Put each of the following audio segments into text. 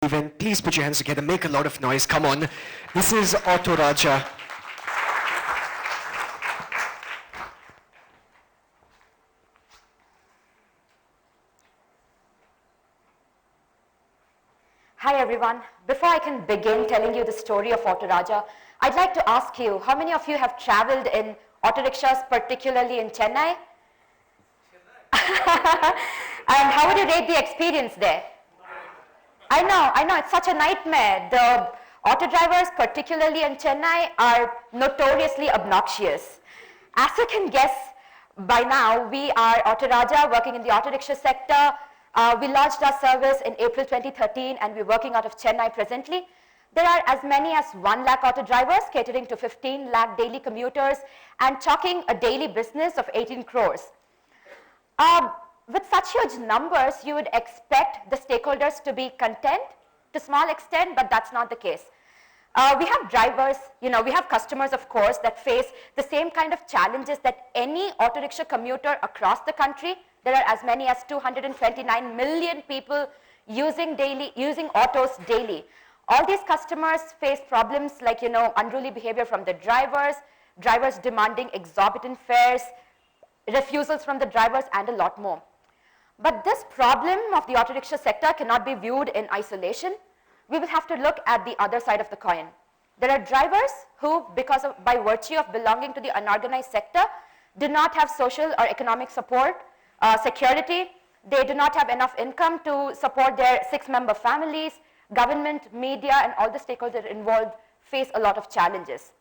event, please put your hands together, make a lot of noise, come on. This is Autoraja. Hi everyone. Before I can begin telling you the story of Autoraja, I'd like to ask you, how many of you have traveled in auto rickshaws, particularly in Chennai? And how would you rate the experience there? I know, it's such a nightmare. The auto drivers, particularly in Chennai, are notoriously obnoxious. As you can guess, by now, we are Autoraja, working in the auto rickshaw sector. We launched our service in April 2013, and we're working out of Chennai presently. There are as many as 1 lakh auto drivers, catering to 15 lakh daily commuters, and chalking a daily business of 18 crores. With such huge numbers, you would expect the stakeholders to be content to a small extent, but that's not the case. We have drivers, we have customers, of course, that face the same kind of challenges that any auto rickshaw commuter across the country. There are as many as 229 million people using autos daily. All these customers face problems like, unruly behavior from the drivers demanding exorbitant fares, refusals from the drivers, and a lot more. But this problem of the auto rickshaw sector cannot be viewed in isolation. We will have to look at the other side of the coin. There are drivers who, by virtue of belonging to the unorganized sector, do not have social or economic support, security. They do not have enough income to support their 6-member families. Government, media, and all the stakeholders involved face a lot of challenges.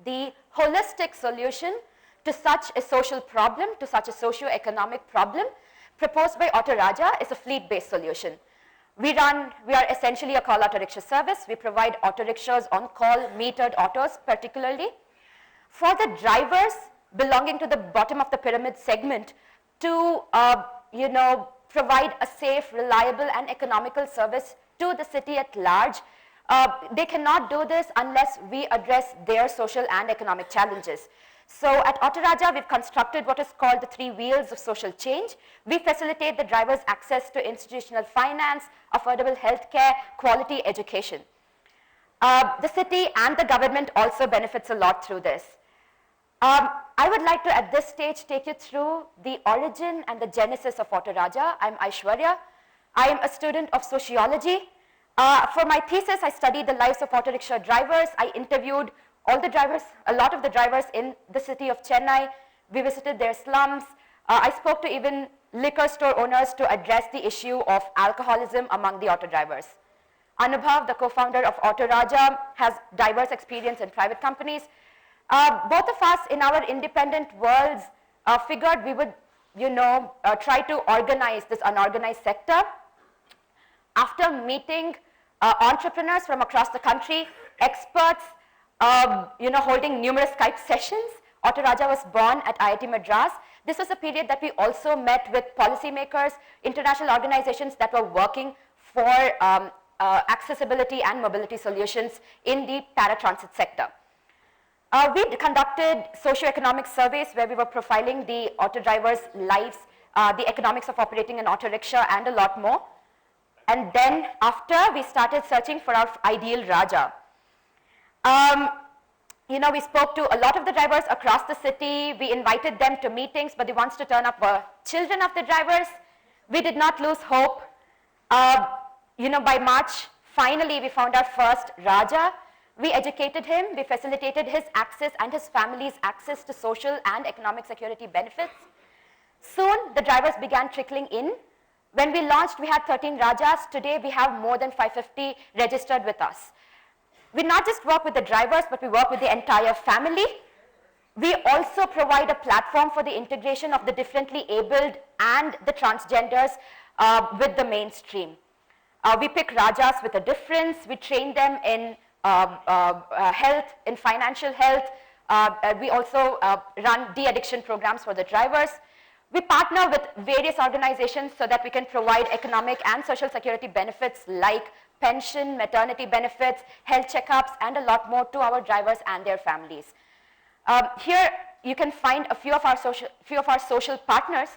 The holistic solution to such a social problem, to such a socio-economic problem, proposed by Autoraja is a fleet-based solution. We are essentially a call auto rickshaw service. We provide auto rickshaws on call, metered autos particularly. For the drivers belonging to the bottom of the pyramid segment to provide a safe, reliable, and economical service to the city at large, they cannot do this unless we address their social and economic challenges. So at Autoraja, we've constructed what is called the 3 wheels of social change. We facilitate the drivers' access to institutional finance, affordable healthcare, quality education. The city and the government also benefits a lot through this. I would like to, at this stage, take you through the origin and the genesis of Autoraja. I'm Aishwarya. I am a student of sociology. For my thesis, I studied the lives of auto rickshaw drivers. I interviewed a lot of the drivers in the city of Chennai. We visited their slums. I spoke to even liquor store owners to address the issue of alcoholism among the auto drivers. Anubhav, the co-founder of Autoraja, has diverse experience in private companies. Both of us in our independent worlds figured we would, try to organize this unorganized sector. After meeting entrepreneurs from across the country, experts, holding numerous Skype sessions, Autoraja was born at IIT Madras. This was a period that we also met with policymakers, international organizations that were working for accessibility and mobility solutions in the paratransit sector. We conducted socioeconomic surveys where we were profiling the auto drivers' lives, the economics of operating an auto rickshaw, and a lot more. And then after, we started searching for our ideal Raja. We spoke to a lot of the drivers across the city. We invited them to meetings, but the ones to turn up were children of the drivers. We did not lose hope. By March, finally, we found our first Raja. We educated him. We facilitated his access and his family's access to social and economic security benefits. Soon, the drivers began trickling in. When we launched, we had 13 Rajas. Today, we have more than 550 registered with us. We not just work with the drivers, but we work with the entire family. We also provide a platform for the integration of the differently abled and the transgenders with the mainstream. We pick Rajas with a difference. We train them in health, in financial health. We also run de-addiction programs for the drivers. We partner with various organizations so that we can provide economic and social security benefits like pension, maternity benefits, health checkups, and a lot more to our drivers and their families. Here you can find a few of our social partners.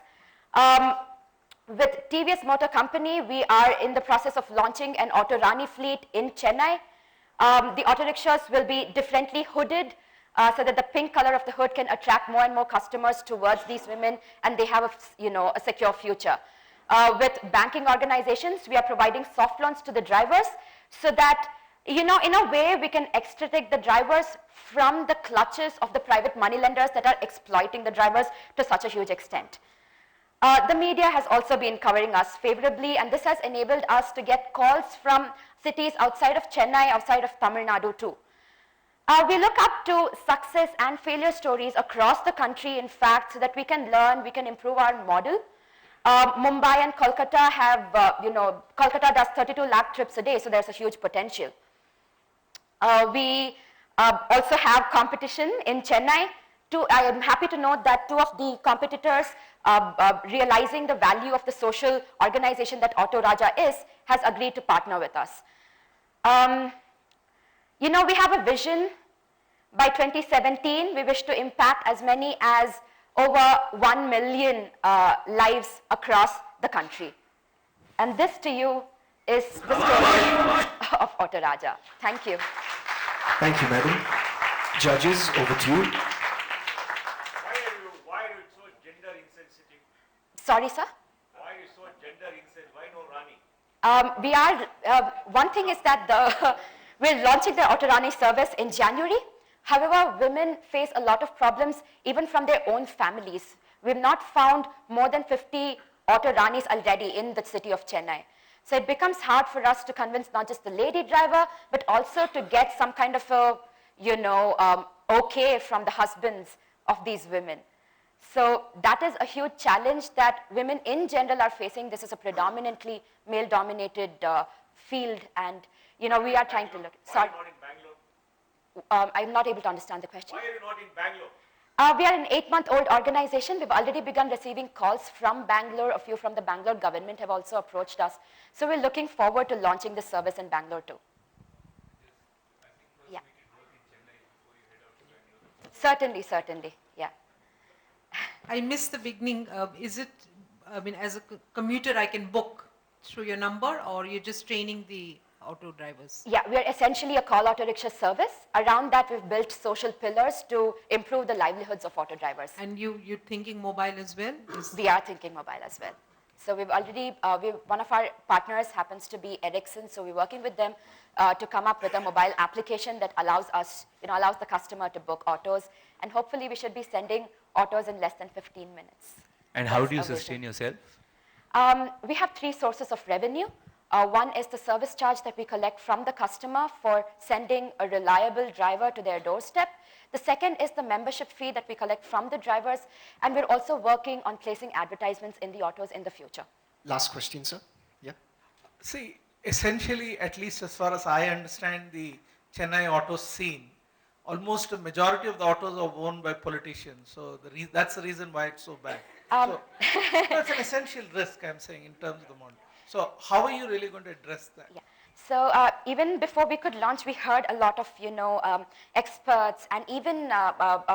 With TVS Motor Company, we are in the process of launching an Autorani fleet in Chennai. The auto rickshaws will be differently hooded so that the pink color of the hood can attract more and more customers towards these women, and they have a secure future. With banking organizations, we are providing soft loans to the drivers so that, in a way, we can extricate the drivers from the clutches of the private moneylenders that are exploiting the drivers to such a huge extent. The media has also been covering us favorably, and this has enabled us to get calls from cities outside of Chennai, outside of Tamil Nadu too. We look up to success and failure stories across the country, in fact, so that we can learn, we can improve our model. Mumbai and Kolkata have, Kolkata does 32 lakh trips a day, so there's a huge potential. We also have competition in Chennai. I am happy to note that two of the competitors, realizing the value of the social organization that Autoraja is, has agreed to partner with us. We have a vision. By 2017, we wish to impact as many as over 1 million lives across the country. And this to you is the story of Autoraja. Thank you. Thank you, madam. Judges, over to you. Why are you so gender insensitive? Sorry, sir? Why are you so gender insensitive? Why no Rani? One thing is that we're launching the Autorani service in January. However, women face a lot of problems even from their own families. We've not found more than 50 Autoranis already in the city of Chennai. So it becomes hard for us to convince not just the lady driver, but also to get some kind of a, okay from the husbands of these women. So that is a huge challenge that women in general are facing. This is a predominantly male-dominated field, and we are trying to look. Sorry. Why are you not in Bangalore? I'm not able to understand the question. Why are you not in Bangalore? We are an 8-month-old organization. We've already begun receiving calls from Bangalore. A few from the Bangalore government have also approached us. So we're looking forward to launching this service in Bangalore too. Yeah. Certainly, yeah. I missed the beginning. Is it, as a commuter, I can book through your number, or you're just training the auto drivers? Yeah, we are essentially a call auto rickshaw service. Around that, we've built social pillars to improve the livelihoods of auto drivers. And you're thinking mobile as well? We are thinking mobile as well. So we've already, one of our partners happens to be Ericsson, so we're working with them to come up with a mobile application that allows us, allows the customer to book autos, and hopefully we should be sending autos in less than 15 minutes. And how do you sustain yourself? We have 3 sources of revenue. One is the service charge that we collect from the customer for sending a reliable driver to their doorstep. The second is the membership fee that we collect from the drivers, and we're also working on placing advertisements in the autos in the future. Last question, sir. Yeah. See, essentially, at least as far as I understand the Chennai auto scene, almost a majority of the autos are owned by politicians. So that's the reason why it's so bad. So that's an essential risk, I'm saying, in terms of the model. So how are you really going to address that? Yeah. So even before we could launch, we heard a lot of experts and even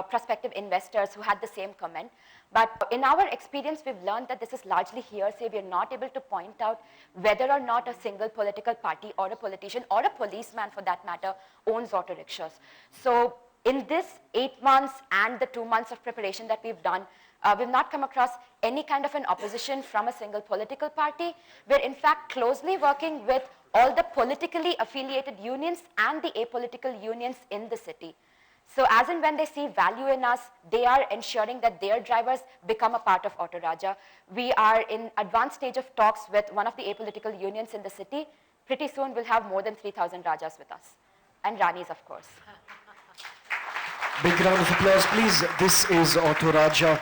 prospective investors who had the same comment. But in our experience, we've learned that this is largely hearsay. We are not able to point out whether or not a single political party or a politician or a policeman, for that matter, owns auto rickshaws. So in this 8 months and the 2 months of preparation that we've done, we've not come across any kind of an opposition from a single political party. We're in fact closely working with all the politically affiliated unions and the apolitical unions in the city. So as and when they see value in us, they are ensuring that their drivers become a part of Autoraja. We are in advanced stage of talks with one of the apolitical unions in the city. Pretty soon we'll have more than 3,000 Rajas with us. And Ranis, of course. Big round of applause, please. This is Autoraja.